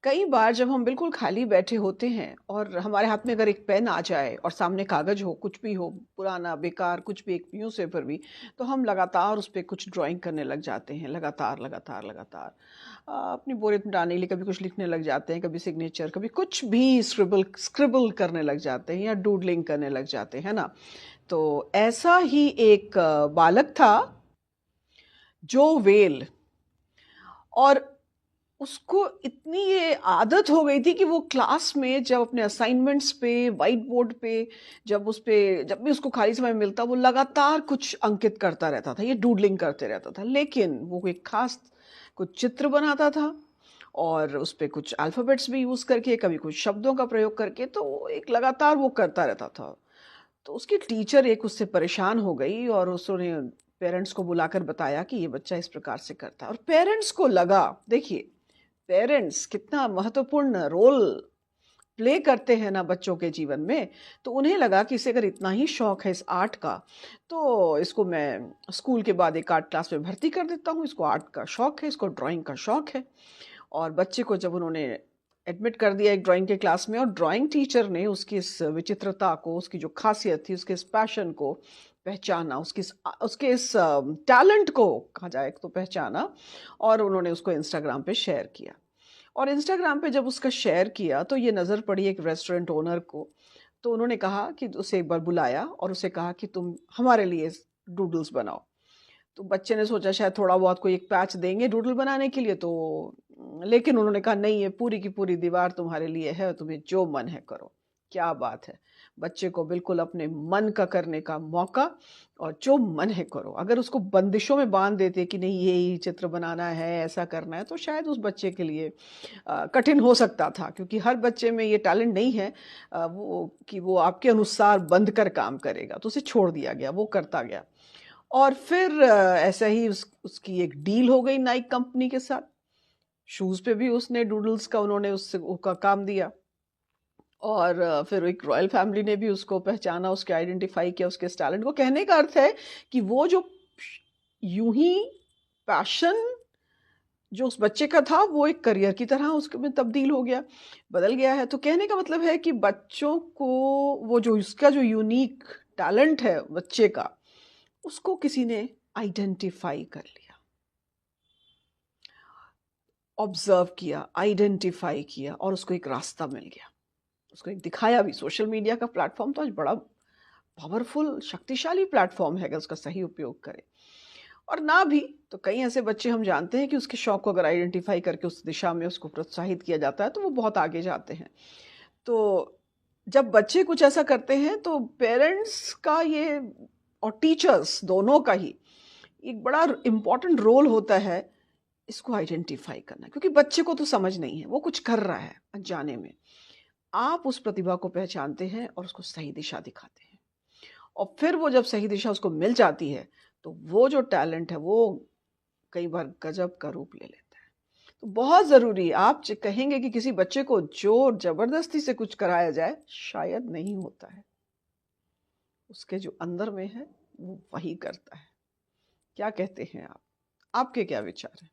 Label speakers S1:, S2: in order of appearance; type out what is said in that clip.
S1: कई बार जब हम बिल्कुल खाली बैठे होते हैं और हमारे हाथ में अगर एक पेन आ जाए और सामने कागज हो, कुछ भी हो, पुराना बेकार कुछ भी, एक न्यूज़पेपर भी, तो हम लगातार उस पे कुछ ड्राइंग करने लग जाते हैं, लगातार लगातार लगातार। अपनी बोरियत मिटाने के लिए कभी कुछ लिखने लग जाते हैं, कभी सिग्नेचर, कभी कुछ भी स्क्रिबल स्क्रिबल करने लग जाते हैं या डूडलिंग करने लग जाते हैं ना। तो ऐसा ही एक बालक था, जो वेल। और उसको इतनी ये आदत हो गई थी कि वो क्लास में जब अपने असाइनमेंट्स पे, व्हाइट बोर्ड पे, जब भी उसको खाली समय मिलता, वो लगातार कुछ अंकित करता रहता था, ये डूडलिंग करते रहता था। लेकिन वो एक खास कुछ चित्र बनाता था और उस पे कुछ अल्फाबेट्स भी यूज़ करके, कभी कुछ शब्दों का प्रयोग करके, तो वो एक लगातार वो करता रहता था। तो उसकी टीचर एक उससे परेशान हो गई और उसने पेरेंट्स को बुलाकर बताया कि ये बच्चा इस प्रकार से करता है। और पेरेंट्स को लगा, देखिए, पेरेंट्स कितना महत्वपूर्ण रोल प्ले करते हैं ना बच्चों के जीवन में। तो उन्हें लगा कि इसे अगर इतना ही शौक है इस आर्ट का, तो इसको मैं स्कूल के बाद एक आर्ट क्लास में भर्ती कर देता हूँ। इसको आर्ट का शौक है, इसको ड्राइंग का शौक है। और बच्चे को जब उन्होंने एडमिट कर दिया एक ड्राइंग के क्लास में, और ड्राइंग टीचर ने उसकी इस विचित्रता को, उसकी जो खासियत थी, उसके इस पैशन को पहचाना, उसके इस टैलेंट को कहा जाए तो पहचाना, और उन्होंने उसको इंस्टाग्राम पे शेयर किया। और इंस्टाग्राम पे जब उसका शेयर किया तो ये नज़र पड़ी एक रेस्टोरेंट ओनर को। तो उन्होंने कहा कि उसे एक बार बुलाया और उसे कहा कि तुम हमारे लिए डूडल्स बनाओ। तो बच्चे ने सोचा शायद थोड़ा बहुत कोई एक पैच देंगे डूडल बनाने के लिए, तो लेकिन उन्होंने कहा नहीं, ये पूरी की पूरी दीवार तुम्हारे लिए है, तुम्हें जो मन है करो। क्या बात है! बच्चे को बिल्कुल अपने मन का करने का मौका, और जो मन है करो। अगर उसको बंदिशों में बांध देते कि नहीं ये ही चित्र बनाना है, ऐसा करना है, तो शायद उस बच्चे के लिए कठिन हो सकता था, क्योंकि हर बच्चे में ये टैलेंट नहीं है वो कि वो आपके अनुसार बंध कर काम करेगा। तो उसे छोड़ दिया गया, वो करता गया। और फिर ऐसा ही उसकी एक डील हो गई नाइक कंपनी के साथ। शूज़ पे भी उसने डूडल्स का उन्होंने उससे का काम दिया। और फिर एक रॉयल फैमिली ने भी उसको पहचाना, उसके आइडेंटिफ़ाई किया, उसके इस टैलेंट को। कहने का अर्थ है कि वो जो यूँ ही पैशन जो उस बच्चे का था, वो एक करियर की तरह उसके में तब्दील हो गया, बदल गया है। तो कहने का मतलब है कि बच्चों को वो जो उसका जो यूनिक टैलेंट है बच्चे का, उसको किसी ने आइडेंटिफ़ाई कर लिया, ऑब्ज़र्व किया, आइडेंटिफ़ाई किया, और उसको एक रास्ता मिल गया। उसको एक दिखाया भी। सोशल मीडिया का प्लेटफ़ॉर्म तो आज बड़ा पावरफुल, शक्तिशाली प्लेटफ़ॉर्म है अगर उसका सही उपयोग करें। और ना भी तो कई ऐसे बच्चे हम जानते हैं कि उसके शौक को अगर आइडेंटिफ़ाई करके उस दिशा में उसको प्रोत्साहित किया जाता है, तो वो बहुत आगे जाते हैं। तो जब बच्चे कुछ ऐसा करते हैं, तो पेरेंट्स का ये और टीचर्स दोनों का ही एक बड़ा इम्पोर्टेंट रोल होता है इसको आइडेंटिफ़ाई करना, क्योंकि बच्चे को तो समझ नहीं है, वो कुछ कर रहा है अनजाने में। आप उस प्रतिभा को पहचानते हैं और उसको सही दिशा दिखाते हैं। और फिर वो जब सही दिशा उसको मिल जाती है, तो वो जो टैलेंट है, वो कई बार गज़ब का रूप ले लेता है। तो बहुत ज़रूरी, आप कहेंगे कि किसी बच्चे को ज़ोर ज़बरदस्ती से कुछ कराया जाए, शायद नहीं होता है। उसके जो अंदर में है, वो वही करता है। क्या कहते हैं आप? आपके क्या विचार हैं?